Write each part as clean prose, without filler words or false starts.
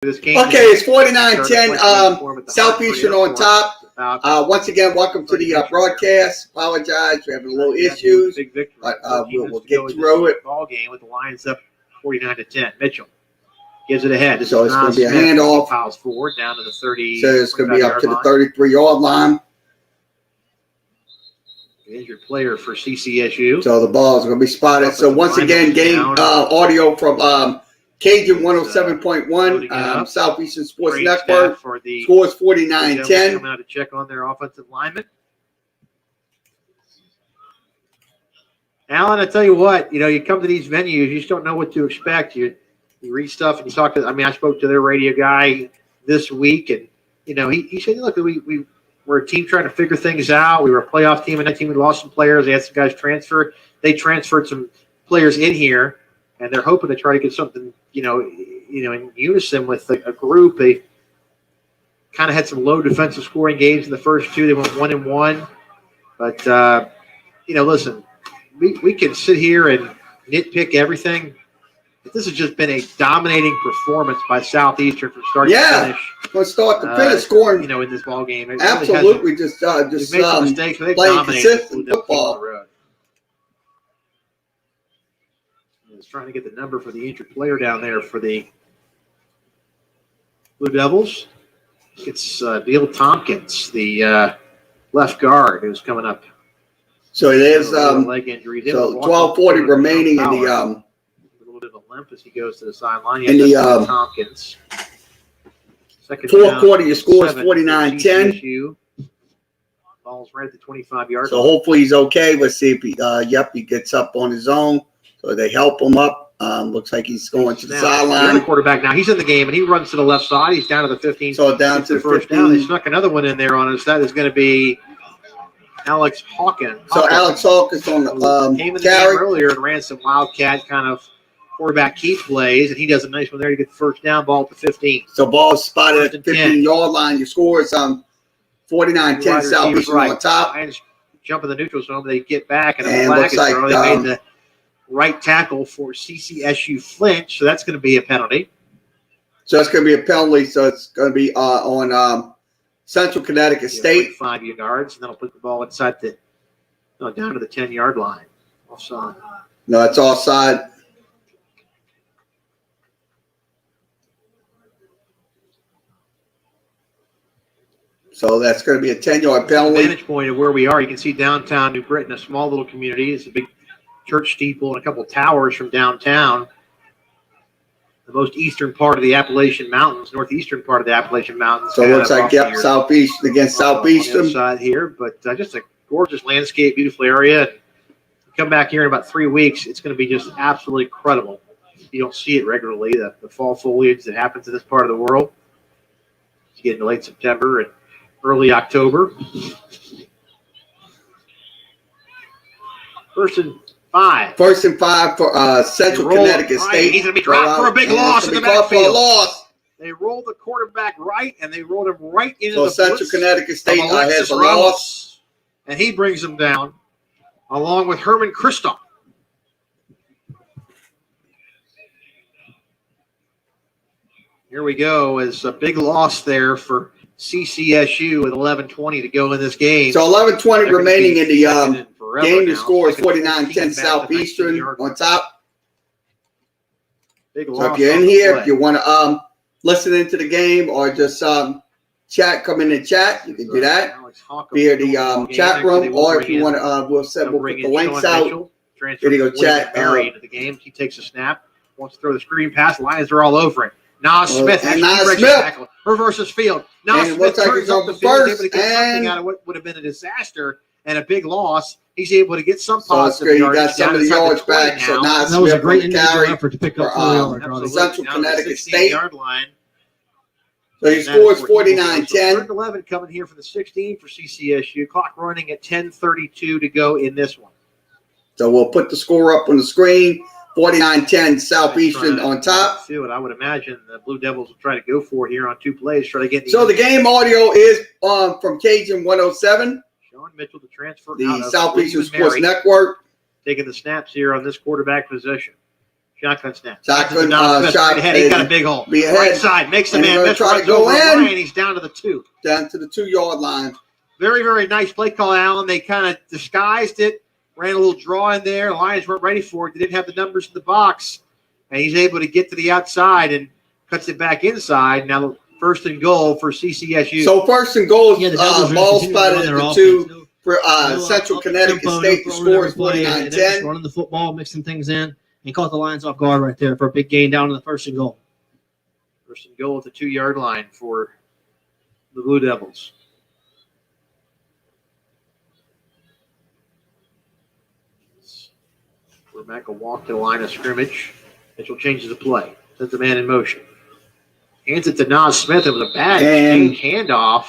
this game. Okay, it's 49-10. Southeastern on top. Once again, welcome to the broadcast. Apologize, we're having a little issues, but we'll get through it. Ball game with the Lions up 49-10. Mitchell gives it ahead. So it's going to be a handoff. Fouls forward down to the 30. So it's going to be up to the 33-yard line. Injured player for CCSU. So the ball is going to be spotted. So once again, game audio from Cajun 107.1, Southeastern Sports Network. For the scores 49-10. Coming out to check on their offensive lineman. Alan, I tell you what, you come to these venues, you just don't know what to expect. You read stuff and you talk to. I spoke to their radio guy this week, and he said, look, we're a team trying to figure things out. We were a playoff team, and that team we lost some players. They had some guys transfer. They transferred some players in here, and they're hoping to try to get something, in unison with a group. They kind of had some low defensive scoring games in the first two. They went 1-1, but listen, we can sit here and nitpick everything. But this has just been a dominating performance by Southeastern from start to finish. From start to finish, scoring. In this ball game, absolutely, just made some mistakes, but they playing consistent football. Trying to get the number for the injured player down there for the Blue Devils. It's Beal Tompkins, the left guard, who's coming up. So it is leg injury. So 12:40 remaining in the a little bit of a limp as he goes to the sideline. In the Tompkins. Fourth quarter, your score is 49-10. Ball's right at the 25-yard. So hopefully he's okay. Let's see if he gets up on his own. So they help him up. Looks like he's going to the sideline. The quarterback now. He's in the game, and he runs to the left side. He's down to the 15. So down to the first 15. Down. They snuck another one in there on us. That is going to be Alex Hawkins. So Alex Hawkins on the came in the carry game earlier and ran some wildcat kind of quarterback keep plays, and he does a nice one there to get the first down. Ball at the 15. So ball spotted at the 15-yard line. Your score is 49-10. Southeastern on top. Lions jump in the neutral zone. They get back, and it looks like they made the right tackle for CCSU flinch, so that's going to be a penalty. So it's going to be a penalty. So it's going to be on Central Connecticut State. 5 yards, and then I'll put the ball inside down to the 10-yard line. Offside. No, it's offside. So that's going to be a 10-yard penalty. Vantage point of where we are, you can see downtown New Britain, a small little community. It's a big church steeple and a couple of towers from downtown. The most eastern part of the Appalachian Mountains, northeastern part of the Appalachian Mountains. So it looks like, Southeast against Southeastern. On the other side here, but just a gorgeous landscape, beautiful area. Come back here in about 3 weeks, it's going to be just absolutely incredible. You don't see it regularly, the fall foliage that happens in this part of the world. You get into late September and early October. First and 5 for Central Connecticut State. He's going to be dropped for a big loss in the backfield. They rolled the quarterback right, and they rolled him right into the Central Connecticut State has a loss. And he brings him down, along with Herman Christoph. Here we go. It's a big loss there for CCSU with 11:20 to go in this game. So 11:20 remaining in the game. The score is 49-10 Southeastern on top. Big so loss if you're in here, if you want to listen into the game or just chat, come in and chat, you can do that via the chat room. Or if you want to, we'll put the links out. There you go, chat. Into the game. He takes a snap, wants to throw the screen pass. Lions are all over it. Nas Smith reverses field. Nas Smith turns up the field, able to get something out of what would have been a disaster and a big loss. He's able to get some positive yards. He got some of the yards back. So Nas Smith was a great individual effort to pick up 4 yards. Central Connecticut State. Line. So he scores 49-10. 11 coming here for the 16 for CCSU. Clock running at 10:32 to go in this one. So we'll put the score up on the screen. 49-10 Southeastern on top. See what I would imagine the Blue Devils will try to go for here on 2 plays. Try to get. So the game audio is from Cajun 107. Sean Mitchell, the transfer the Southeastern Sports Network. Taking the snaps here on this quarterback position. Shotgun snap. Shotgun shot. Ahead. He got a big hole. Right side. Makes the man miss. Try to go in. Ryan. He's down to the 2. Down to the 2-yard line. Very, very nice play call, Allen. They kind of disguised it. Ran a little draw in there. The Lions weren't ready for it. They didn't have the numbers in the box. And he's able to get to the outside and cuts it back inside. Now, first and goal for CCSU. So, first and goal, ball spotted at the 2 for Central Connecticut State. The score is 49-10. Running the football, mixing things in, and caught the Lions off guard right there for a big gain down to the first and goal. First and goal at the 2-yard line for the Blue Devils. We're back a walk to the line of scrimmage. Mitchell changes the play. Sends the man in motion. Hands it to Nas Smith. It was a bad handoff.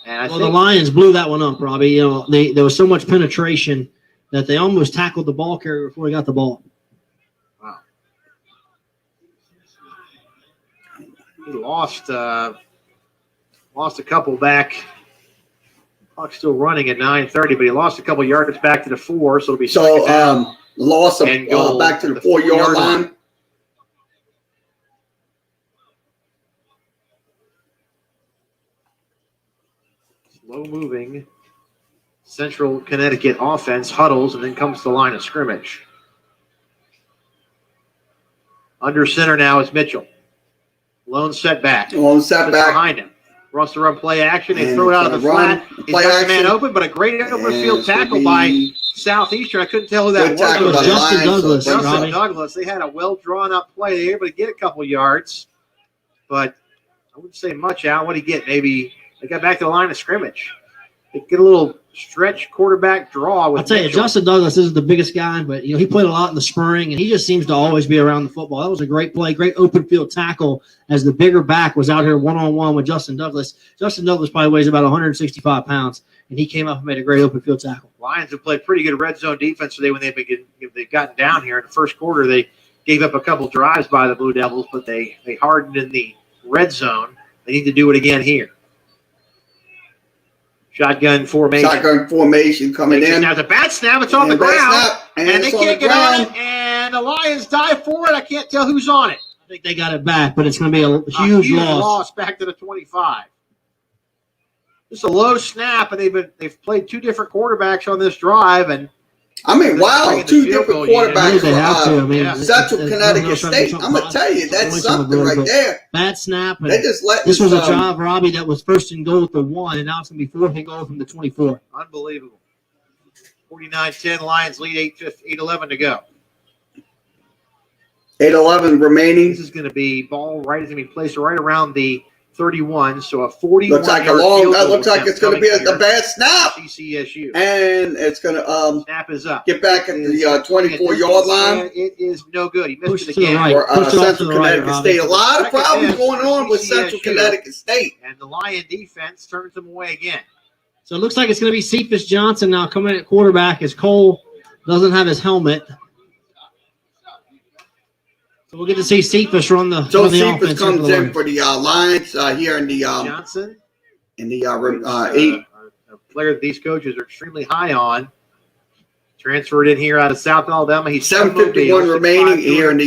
And the Lions blew that one up, Robbie. You know, there was so much penetration that they almost tackled the ball carrier before he got the ball. Wow. He lost a couple back. Clock's still running at 9:30, but he lost a couple yards back to the 4, so it'll be loss of back to the 4-yard line. Slow-moving Central Connecticut offense huddles and then comes to the line of scrimmage. Under center now is Mitchell. Lone setback. Behind him. Wants to run play action. They throw it out of the flat. He's got the man open, but a great open field tackle by Southeastern. I couldn't tell who that was. It was Justin Douglas. Justin Douglas. They had a well-drawn-up play. They were able to get a couple yards, but I wouldn't say much out. What did he get? Maybe they got back to the line of scrimmage. They get a little stretch quarterback draw with I'll tell you, Justin Douglas isn't the biggest guy, but he played a lot in the spring, and he just seems to always be around the football. That was a great play, great open field tackle as the bigger back was out here one-on-one with Justin Douglas. Justin Douglas probably weighs about 165 pounds, and he came up and made a great open field tackle. Lions have played pretty good red zone defense today when they've gotten down here. In the first quarter, they gave up a couple drives by the Blue Devils, but they hardened in the red zone. They need to do it again here. Shotgun formation coming in. Now it's a bad snap. It's on the ground. And they can't get on it. And the Lions dive for it. I can't tell who's on it. I think they got it back, but it's going to be a huge loss back to the 25. It's a low snap, and they've played 2 different quarterbacks on this drive. And I mean, wow, 2 different quarterbacks for Central Connecticut State. I'm going to tell you, that's something right there. Bad snap. They just let this was a drive, Robbie, that was first and goal at the 1, and now it's going to be 4th and goal from the 24. Unbelievable. 49-10, Lions lead, 8:11 to go. 8:11 remaining. This is going to be ball right. It's going to be placed right around the 31. So a 41. Looks like looks like it's going to be a bad snap. CCSU. And it's going to snap is up. Get back at the 24-yard line. It is no good. He missed it again. For Central Connecticut State. A lot of problems going on with Central Connecticut State. And the Lion defense turns them away again. So it looks like it's going to be Cephas Johnson now coming at quarterback as Cole doesn't have his helmet. So we'll get to see Cephas run the So Cephas comes in for the Lions here in the Johnson in the 8. A player that these coaches are extremely high on. Transferred in here out of South Alabama. He's 7:51 remaining here in the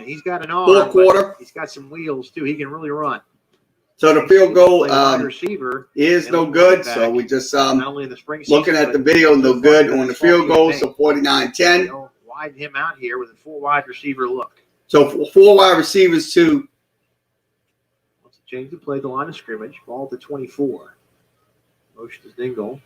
he's got an arm. 4th quarter. He's got some wheels too. He can really run. So the field goal receiver is no good. So we just not only in the spring season, looking at the video, no good on the field goal. So 49-10. Widen him out here with a 4 wide receiver look. So 4 wide receivers to. Wants to change the play, the line of scrimmage. Ball to 24. Motion to Dingle.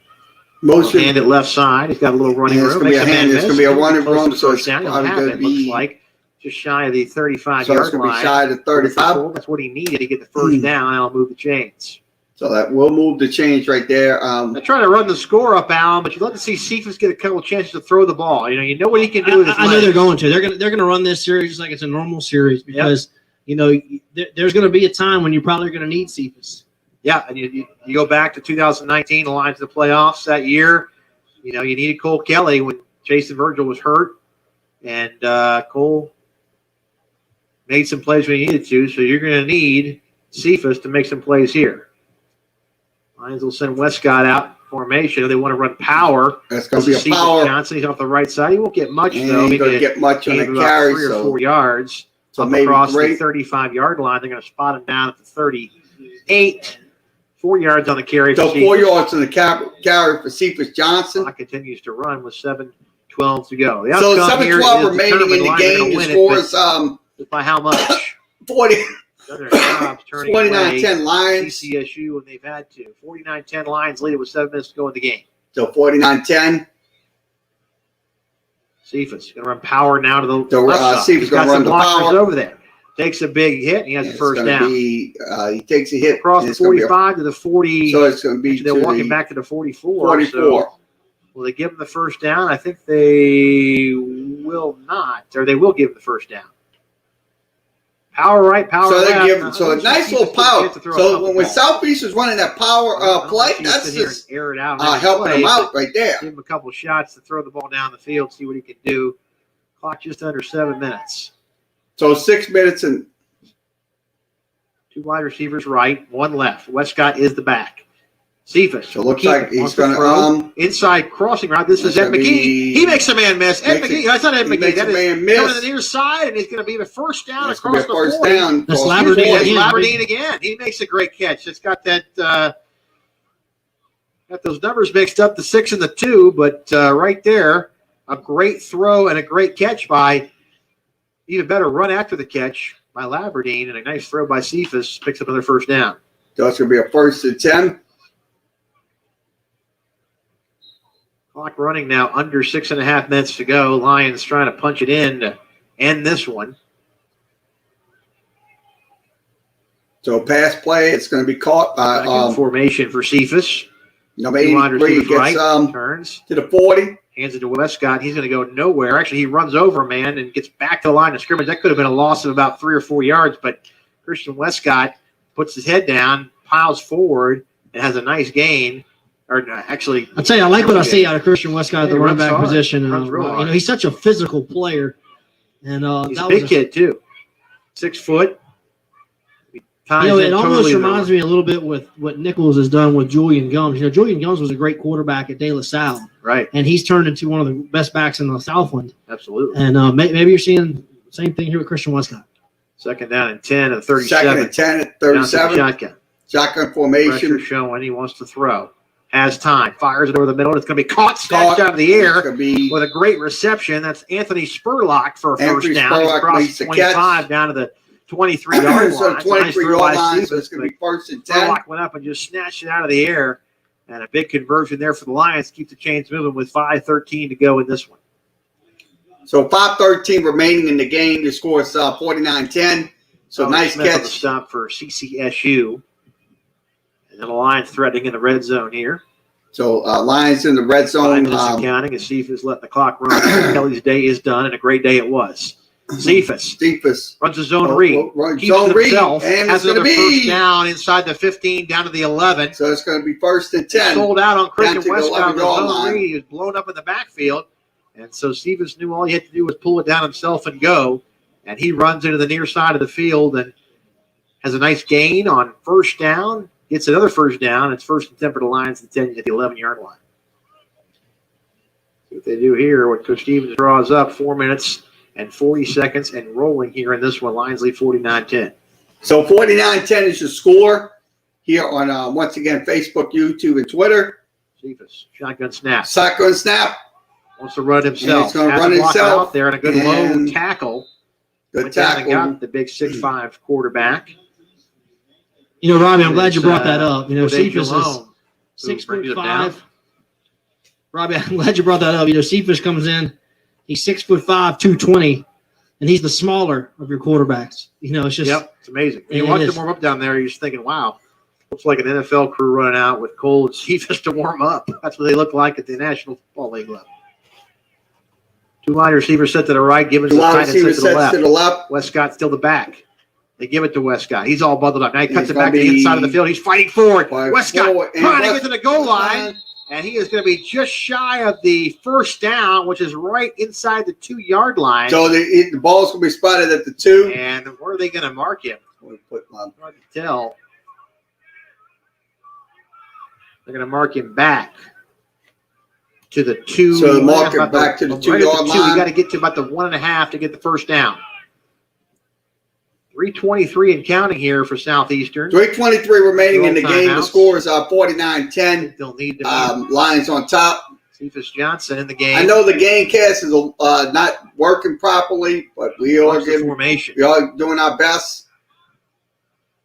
Hand at left side. He's got a little running room. It's going to be a hand. It's going to be a running room. So it's probably going to be. Looks like just shy of the 35-yard line. So it's going to be shy of the 35. That's what he needed to get the first down. I'll move the chains. So that will move the change right there. They're trying to run the score up, Alan, but you'd love to see Cephas get a couple of chances to throw the ball. You know what he can do with his legs. I know they're going to. They're going to run this series just like it's a normal series because there's going to be a time when you're probably going to need Cephas. Yeah, and you go back to 2019, the Lions in the playoffs that year. You needed Cole Kelly when Jason Virgil was hurt, and Cole made some plays when he needed to. So you're going to need Cephas to make some plays here. Lions will send Westcott out formation. They want to run power. That's going to be a power. Johnson, he's off the right side. He won't get much, and though. He ain't going to get much on the carry. 3 or 4 yards. So up maybe across the 35-yard line. They're going to spot him down at the 38. 4 yards on the carry. So 4 yards on the carry for Cephas Johnson. Clock continues to run with 7:12 to go. So 7:12 remaining in the game. The score is by how much? 40. 49-10 Lions. CCSU when they've had to. 49-10 Lions lead it with 7 minutes to go in the game. So 49-10. Cephas going to run power now to the left side. Cephas going to run the power over there. Takes a big hit, and he has the first down. He takes a hit. Across the 45 to the 40. So it's going to be they're walking back to the 44. 44. So will they give him the first down? I think they will not, or they will give him the first down. Power right, power left. So they give him a nice little power. So when Southeast was running that power play, that's just air it out helping him out right there. Give him a couple shots to throw the ball down the field, see what he can do. Clock just under 7 minutes. So 6 minutes and 2 wide receivers right, 1 left. Westcott is the back. Cephas. So it looks like he's going to inside crossing route. This is Ed McGee. He makes a man miss. Ed McGee. That's not Ed McGee. That is coming to the near side, and he's going to be the first down across the 40. That's Labradine again. He makes a great catch. It's got that. Got those numbers mixed up, the 6 and the 2, but right there, a great throw and a great catch by. Even better run after the catch by Labradine, and a nice throw by Cephas picks up another first down. So it's going to be a 1st and 10. Clock running now under 6.5 minutes to go. Lions trying to punch it in to end this one. So pass play, it's going to be caught by formation for Cephas. Number 83 gets turns to the 40. Hands it to Westcott. He's going to go nowhere. Actually, he runs over a man and gets back to the line of scrimmage. That could have been a loss of about 3 or 4 yards, but Christian Westcott puts his head down, piles forward, and has a nice gain. Or actually, I'll tell you, I like what I see out of Christian Westcott at the running back position. He's such a physical player, and he's a big kid too. 6 foot. It almost reminds me a little bit with what Nichols has done with Julian Gums. Julian Gums was a great quarterback at De La Salle. Right. And he's turned into one of the best backs in the Southland. Absolutely. And maybe you're seeing the same thing here with Christian Westcott. 2nd down and 10 at 37. 2nd and 10 at 37. Shotgun. Shotgun formation. Pressure showing he wants to throw. Has time. Fires it over the middle. It's going to be snatched out of the air with a great reception. That's Anthony Spurlock for a first down. He's across 25 down to the 23-yard line. So 23-yard line, so it's going to be 1st and 10. Spurlock went up and just snatched it out of the air. And a big conversion there for the Lions to keep the chains moving with 5:13 to go in this one. So 5:13 remaining in the game. The score is 49-10. So nice catch. Stop for CCSU. And then the Lions threatening in the red zone here. So Lions in the red zone. 5 minutes counting as Cephas letting the clock run. Kelly's day is done, and a great day it was. Cephas runs a zone read. Keeps himself. Has another first down inside the 15 down to the 11. So it's going to be 1st and 10. Sold out on Christian Westcott on the zone read. He was blown up in the backfield. And so Cephas knew all he had to do was pull it down himself and go. And he runs into the near side of the field and has a nice gain on first down. Gets another first down. It's 1st and 10 for the Lions at the 11-yard line. See what they do here. What Coach Stevens draws up, 4 minutes and 40 seconds and rolling here in this one. Lions lead 49-10. So 49-10 is your score here on, once again, Facebook, YouTube, and Twitter. Cephas, shotgun snap. Shotgun snap. Wants to run himself. He's going to run himself. Out there and a good low tackle. Good tackle. Got the big 6'5" quarterback. Robbie, I'm glad you brought that up. Cephas is 6'5". Robbie, I'm glad you brought that up. Cephas comes in. He's 6'5", 220, and he's the smaller of your quarterbacks. It's just it's amazing. When you watch him warm up down there, you're just thinking, wow, looks like an NFL crew running out with Cole and Cephas to warm up. That's what they look like at the National Football League level. 2 wide receivers set to the right, Gibbons the tight end set to the left. Westcott still the back. They give it to Westcott. He's all bundled up. Now he cuts it back to the inside of the field. He's fighting forward. Westcott trying to get to the goal line. And he is going to be just shy of the first down, which is right inside the 2-yard line. So the ball's going to be spotted at the 2. And where are they going to mark him? Hard to tell. They're going to mark him back to the 2. So mark him back to the 2-yard line. You got to get to about the 1.5 to get the first down. 3:23 and counting here for Southeastern. 3:23 remaining in the game. The score is 49-10. They'll need to Lions on top. Cephas Johnson in the game. I know the game cast is not working properly, but we are doing our best.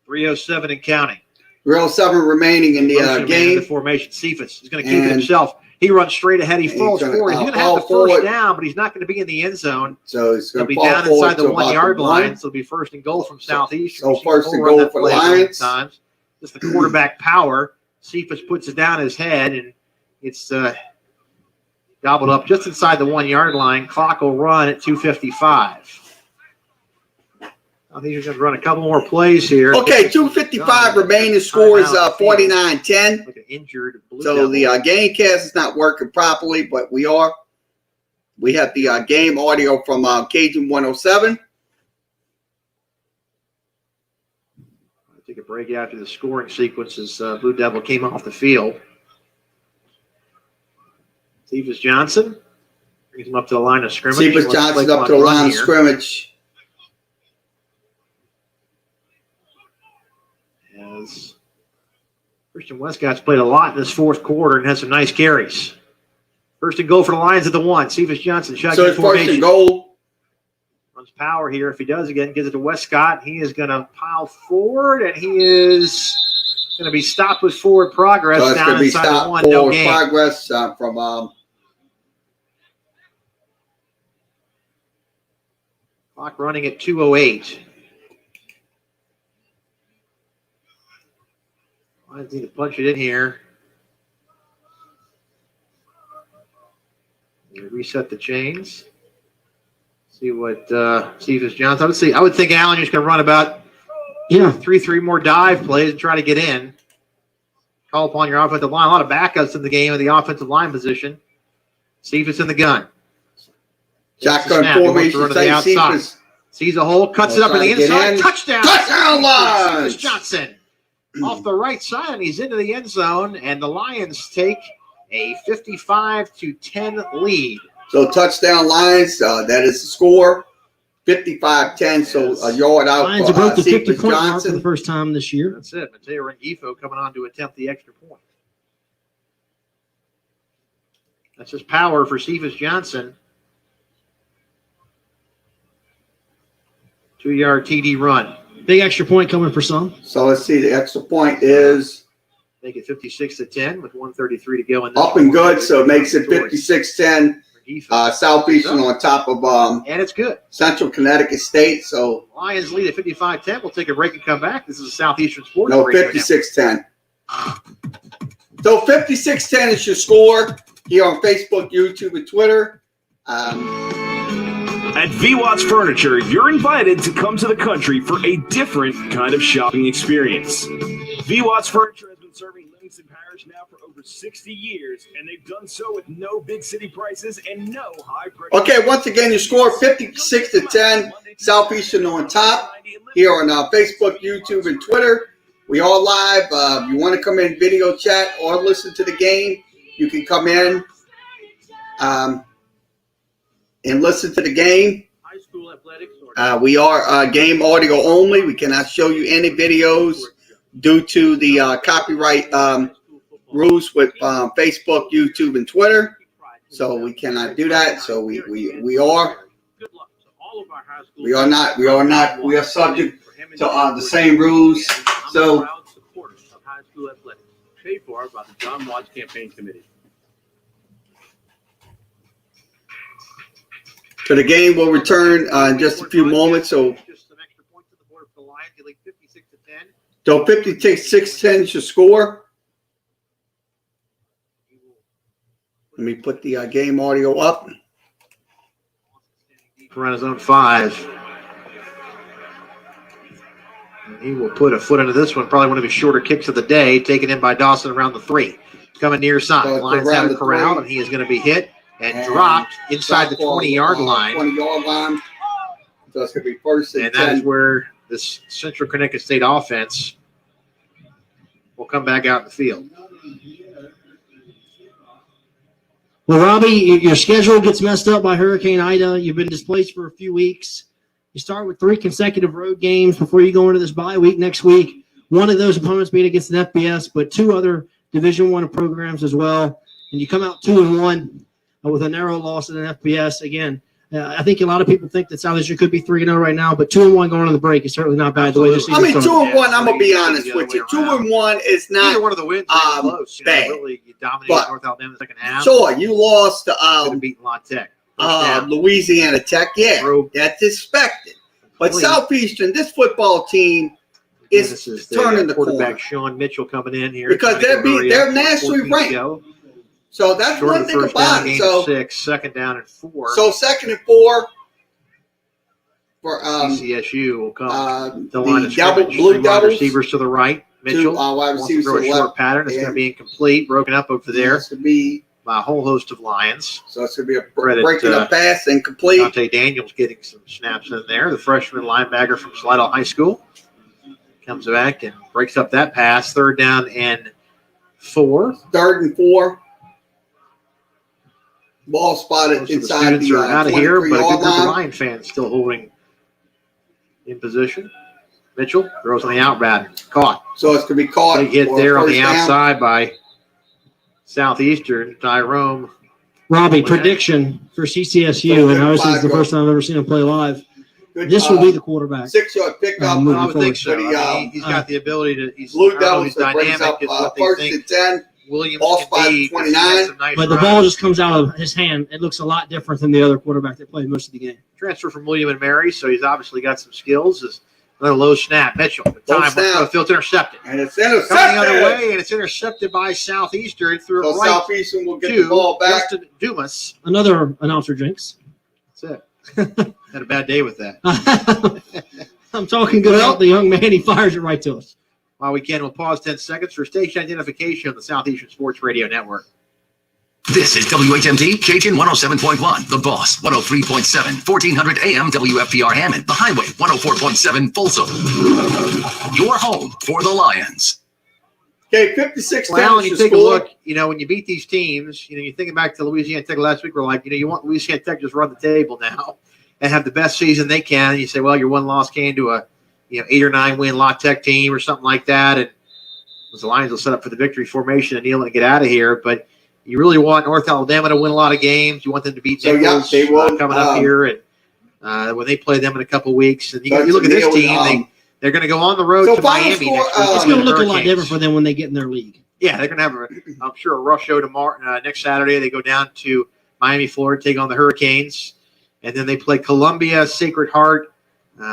3:07 and counting. 3:07 remaining in the game. The formation. Cephas is going to keep it himself. He runs straight ahead. He falls forward. He's going to have the first down, but he's not going to be in the end zone. So he's going to be down inside the 1-yard line. So it'll be first and goal from Southeast. So first and goal for the Lions. Times. Just the quarterback power. Cephas puts it down his head, and it's gobbled up just inside the 1-yard line. Clock will run at 2:55. I think he's going to run a couple more plays here. Okay, 2:55 remaining. Score is 49-10. Like an injured Blue so Devil. The game cast is not working properly, but we have the game audio from Cajun 107. I'll take a break after the scoring sequence as Blue Devil came off the field. Cephas Johnson brings him up to the line of scrimmage. Cephas Johnson up to the line of scrimmage. As Christian Westcott's played a lot in this fourth quarter and has some nice carries. First and goal for the Lions at the 1. Cephas Johnson shotgun formation. First and goal. Runs power here. If he does again, gives it to Westcott. He is going to pile forward, and he is going to be stopped with forward progress down inside the 1. No gain. Progress from clock running at 2:08. I need to punch it in here. Reset the chains. See what Cephas Johnson. I would think Allen is going to run about three more dive plays and try to get in. Call upon your offensive line. A lot of backups in the game of the offensive line position. Cephas in the gun. Shotgun formation. Cephas sees a hole, cuts it up in the inside. Touchdown! Touchdown Lions! Cephas Johnson. Off the right side, and he's into the end zone, and the Lions take a 55-10 lead. So touchdown Lions, that is the score, 55-10. So a yard out Lions for broke the 50-point mark Johnson for the first time this year. That's it. Mateo Rengifo coming on to attempt the extra point. That's just power for Cephas Johnson. 2-yard TD run. Big extra point coming for some. So let's see. The extra point is make it 56-10 with 1:33 to go. In up and good, so it makes it 56-10. Southeastern on top of and it's good. Central Connecticut State. So Lions lead at 55-10. We'll take a break and come back. This is a Southeastern Sports. No, 56-10. So 56-10 is your score here on Facebook, YouTube, and Twitter. At VWatts Furniture, you're invited to come to the country for a different kind of shopping experience. VWatts Furniture has been serving Livingston Parish now for over 60 years, and they've done so with no big city prices and no high prices. Okay, once again, your score 56-10, Southeastern on top here on Facebook, YouTube, and Twitter. We are live. If you want to come in video chat or listen to the game, you can come in and listen to the game. High school athletics. We are game audio only. We cannot show you any videos due to the copyright rules with Facebook, YouTube, and Twitter. So we cannot do that. So we are subject to the same rules. So paid for by the John Watts Campaign Committee. So the game will return in just a few moments. So, Just some extra points on the board for the Lions. They lead 56-10. so 56-10 is your score. Let me put the game audio up. Around his own 5. And he will put a foot into this one. Probably one of his shorter kicks of the day. Taken in by Dawson around the 3. Coming near side. So Lions have it corralled, and he is going to be hit and dropped inside the 20-yard line. 20-yard line. So it's going to be first and 10. That is where this Central Connecticut State offense will come back out in the field. Well, Robbie, your schedule gets messed up by Hurricane Ida. You've been displaced for a few weeks. You start with 3 consecutive road games before you go into this bye week next week. One of those opponents being against an FBS, but 2 other Division I programs as well. And you come out 2-1 with a narrow loss in an FBS. Again, I think a lot of people think that Southeastern could be 3-0 right now, but 2-1 going on the break is certainly not bad. The way this I mean, 2-1. started. I'm gonna be honest with you. 2-1 is not Either one of the wins are close. bad. Really, you dominated But, North Alabama in the second half. Sure, you lost Could have to beaten La Tech. Louisiana Tech. Yeah, Road. that's expected. But Complete. Southeastern, this football team is This is turning the quarterback corner Sean Mitchell coming in here because they're nationally ranked. So that's Short one of the thing first about down, it. gain So of 6, second down and 4. So 2nd and 4 for ccsu will come. the line of double scrimmage. blue 3 wide doubles. receivers to the right. Mitchell Wide wants to receivers throw to a the short left. pattern. It's going to And be incomplete, broken up over there It's gonna be by a whole host of Lions. so it's gonna be a Credit, breaking up pass incomplete. Dante Daniels getting some snaps in there. The freshman linebacker from Slidell High School comes back and breaks up that pass. 3rd down and 4. 3rd and 4. Ball spotted Most of the inside students the are out of here, but a good 23-yard group of line. Lion fans still holding in position. Mitchell throws on the out route. Caught. So it's gonna be caught. Big hit for a there on first the down. outside by Southeastern. Tyrone. Robbie, prediction for CCSU, and obviously it's the first time I've ever seen him play live. Good, This will be the quarterback. 6-yard pickup. moving I would think so. But I mean, he's got the ability to. He's, Blue I don't know, Devils he's that brings dynamic. up Is what they 1st think and 10. Williams ball can spot be. 'Cause he 29. has some nice But the runs. ball just comes out of his hand. It looks a lot different than the other quarterback that played most of the game. Transfer from William and Mary, so he's obviously got some skills. Is another low snap. Mitchell. The Low time. snap. Field's intercepted. And it's Coming the intercepted. other way, and it's intercepted by Southeastern through So right Southeastern will get to the ball back. Justin Dumas. Another announcer jinx. That's it. Had a bad day with that. I'm talking good about the young man. He fires it right to us. While we can, we'll pause 10 seconds for station identification on the Southeastern Sports Radio Network. This is WHMD, Cajun 107.1, The Boss, 103.7, 1400 AM WFPR Hammond, The Highway, 104.7 Folsom. Your home for the Lions. Okay, 56 Well, when to you take score. a look, when you beat these teams, you think back to Louisiana Tech last week, we're like, you want Louisiana Tech to just run the table now and have the best season they can. And you say, well, your one loss came to a 8 or 9 win La Tech team or something like that. And the Lions will set up for the victory formation and kneel and get out of here. But you really want North Alabama to win a lot of games. You want them to beat Nichols they will, coming up here. And when they play them in a couple weeks. And you look at this Neil, team, they're going to go on the road so to final Miami score, next week. It's going to look a lot different for them when they get in their league. Yeah, they're going to have, I'm sure, a rough show tomorrow. Next Saturday, they go down to Miami, Florida, take on the Hurricanes. And then they play Columbia, Sacred Heart.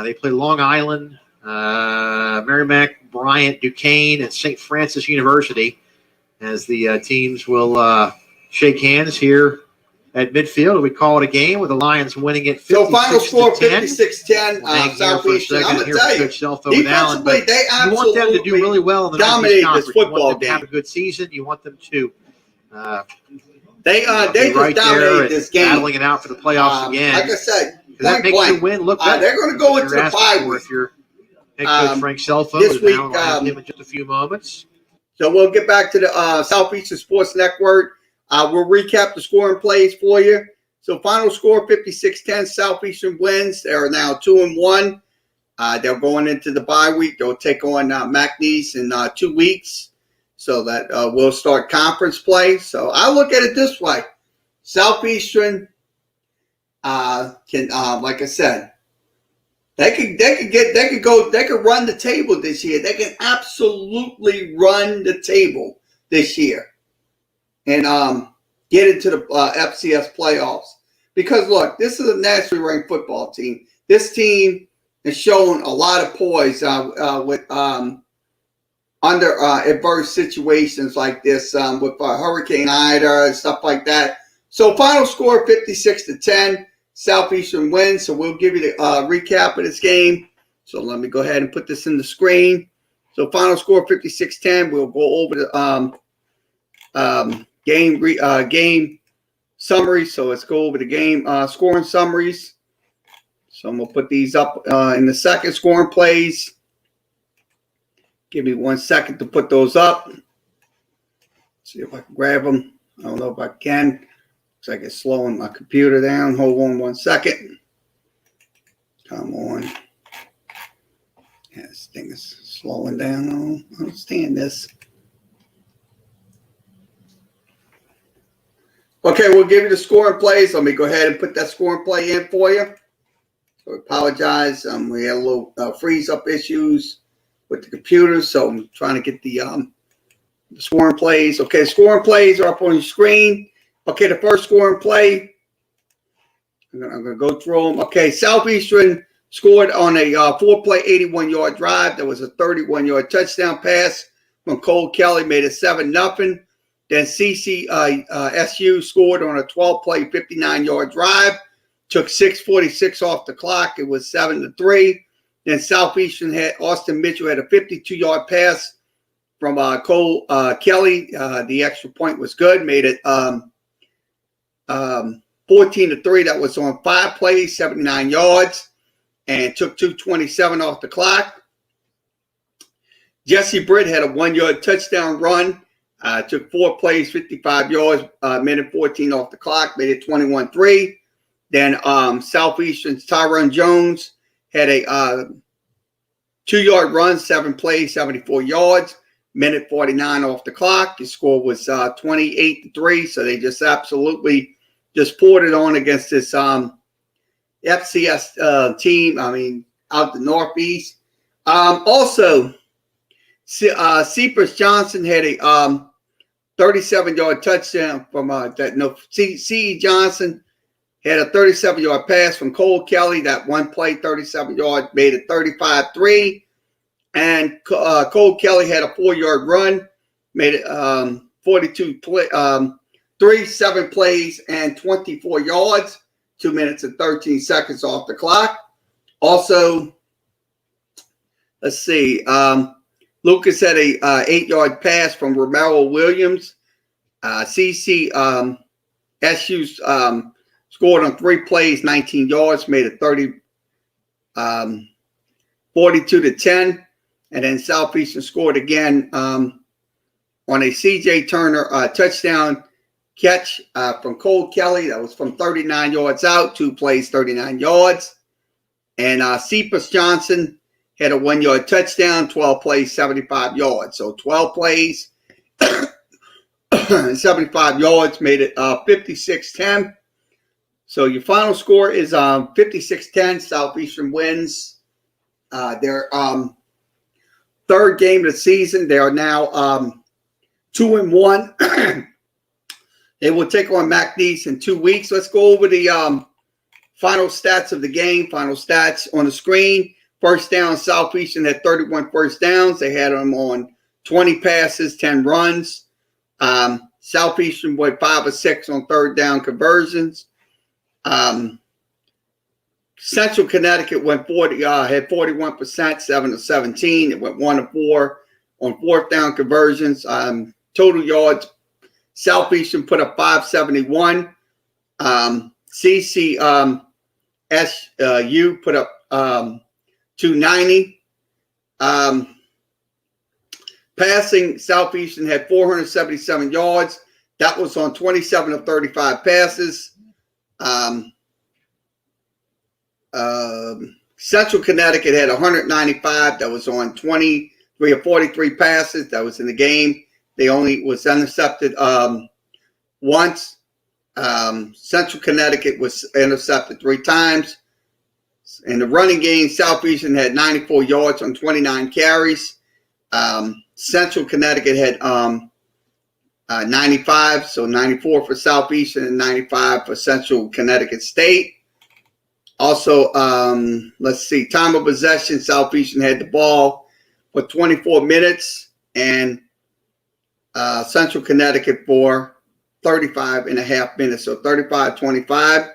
They play Long Island, Merrimack, Bryant, Duquesne, and St. Francis University as the teams will shake hands here at midfield. We call it a game with the Lions winning it 56-10. So final score 56-10. Southeastern. I'm going to tell you, defensively, they you want them to do really well in the dominated Northeast this Conference. You football want them to have game. a good season. You want them to They be just right there dominated and this game. battling it out for the playoffs again. Like I said, That point makes blank. your win look better. They're going to go into You're the asking bye for week. if you're head coach Frank Selfo this is now week, on him in just a few moments. So we'll get back to the Southeastern Sports Network. We'll recap the scoring plays for you. So final score 56-10. Southeastern wins. They are now 2-1. They're going into the bye week. They'll take on McNeese in 2 weeks. So that we'll start conference play. So I look at it this way. Southeastern can, like I said, they could run the table this year. They can absolutely run the table this year and get into the FCS playoffs. Because look, this is a nationally ranked football team. This team has shown a lot of poise with under adverse situations like this with Hurricane Ida and stuff like that. So final score 56-10. Southeastern wins. So we'll give you the recap of this game. So let me go ahead and put this in the screen. So final score 56-10. We'll go over the game summary. So let's go over the game scoring summaries. So I'm going to put these up in the second scoring plays. Give me 1 second to put those up. See if I can grab them. I don't know if I can. Looks like it's slowing my computer down. Hold on 1 second. Come on. Yeah, this thing is slowing down. I don't understand this. Okay, we'll give you the scoring plays. Let me go ahead and put that scoring play in for you. So I apologize. We had a little freeze up issues with the computer, so I'm trying to get the scoring plays. Okay, scoring plays are up on your screen. Okay, the first scoring play, I'm going to go through them. Okay, Southeastern scored on a 4-play, 81-yard drive. There was a 31-yard touchdown pass from Cole Kelly, made it 7-0. Then ccsu scored on a 12-play, 59-yard drive. Took 6:46 off the clock. It was 7-3. Then Southeastern had Austin Mitchell had a 52-yard pass from Cole Kelly. The extra point was good. Made it 14-3. That was on 5 plays, 79 yards, and took 2:27 off the clock. Jesse Britt had a 1-yard touchdown run. Took 4 plays, 55 yards, minute 14 off the clock. Made it 21-3. Then Southeastern's Tyrone Jones had a 2-yard run, 7 plays, 74 yards, minute 49 off the clock. The score was 28-3. So they just absolutely just poured it on against this FCS team. I mean, out the Northeast. Also, Cephas Johnson had a 37-yard touchdown from C.E. Johnson had a 37-yard pass from Cole Kelly. That one play, 37-yard, made it 35-3. And Cole Kelly had a 4-yard run, made it 7 plays and 24 yards, 2 minutes and 13 seconds off the clock. Also, let's see, Lucas had a 8-yard pass from Romero Williams. ccsu scored on 3 plays, 19 yards, made it 42-10. And then Southeastern scored again on a C.J. Turner touchdown catch from Cole Kelly. That was from 39 yards out, 2 plays, 39 yards. And Cephas Johnson had a 1-yard touchdown, 12 plays, 75 yards. So 12 plays, 75 yards, made it 56-10. So your final score is 56-10. Southeastern wins their third game of the season. They are now 2-1. They will take on McNeese in 2 weeks. Let's go over the final stats of the game. Final stats on the screen. First down, Southeastern had 31 first downs. They had them on 20 passes, 10 runs. Southeastern went 5 of 6 on third down conversions. Central Connecticut went had 41%, 7 of 17. It went 1 of 4 on fourth down conversions. Total yards, Southeastern put up 571. ccsu put up 290. Passing, Southeastern had 477 yards. That was on 27 of 35 passes. Central Connecticut had 195. That was on 23 of 43 passes. That was in the game. They only was intercepted once. Central Connecticut was intercepted 3 times. In the running game, Southeastern had 94 yards on 29 carries. Central Connecticut had 95, so 94 for Southeastern and 95 for Central Connecticut State. Also, let's see, time of possession, Southeastern had the ball for 24 minutes and Central Connecticut for 35 and a half minutes, so 35-25.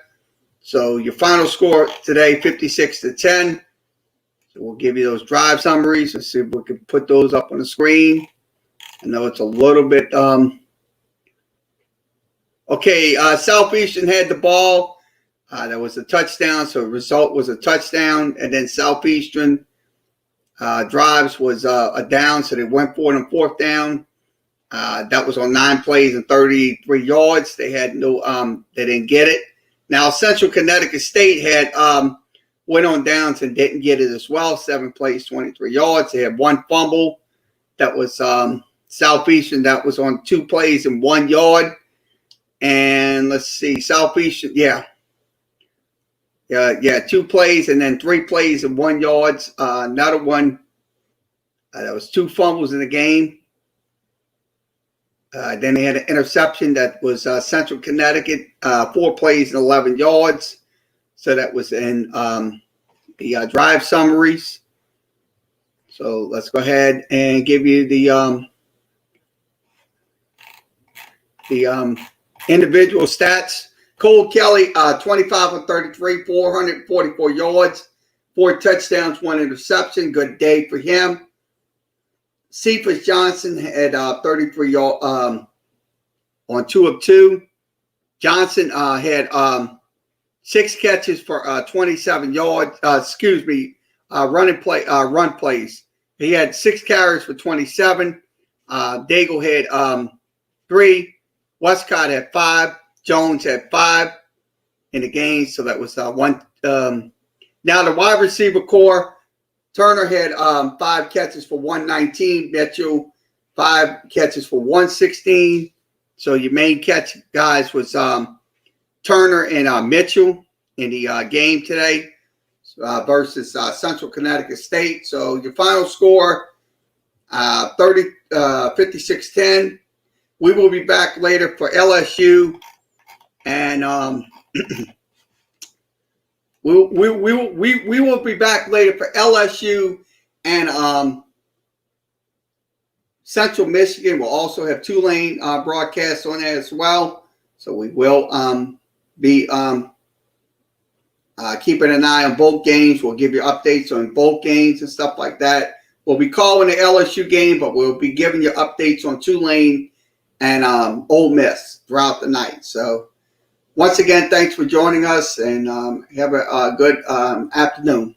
So your final score today, 56-10. So we'll give you those drive summaries. Let's see if we can put those up on the screen. I know it's a little bit okay. Southeastern had the ball. There was a touchdown, so the result was a touchdown. And then Southeastern drives was a down, so they went for it on fourth down. That was on 9 plays and 33 yards. They had no, they didn't get it. Now, Central Connecticut State had went on downs and didn't get it as well. 7 plays, 23 yards. They had 1 fumble. That was Southeastern. That was on 2 plays and 1 yard. And let's see, Southeastern, 2 plays and then 3 plays and 1 yards. Another one, that was 2 fumbles in the game. Then they had an interception that was Central Connecticut, 4 plays and 11 yards. So that was in the drive summaries. So let's go ahead and give you the individual stats. Cole Kelly, 25 of 33, 444 yards, 4 touchdowns, 1 interception. Good day for him. Cephas Johnson had 33 yards on 2 of 2. Johnson had 6 catches for 27 yards. Run plays. He had 6 carries for 27. Daigle had 3. Westcott had 5. Jones had 5 in the game. So that was 1. Now the wide receiver core. Turner had 5 catches for 119. Mitchell, 5 catches for 116. So your main catch guys was Turner and Mitchell in the game today versus Central Connecticut State. So your final score, 56-10. We will be back later for LSU, and we will be back later for LSU and Central Michigan. We'll also have Tulane broadcasts on there as well. So we will be keeping an eye on both games. We'll give you updates on both games and stuff like that. We'll be calling the LSU game, but we'll be giving you updates on Tulane and Ole Miss throughout the night. So once again, thanks for joining us, and have a good afternoon.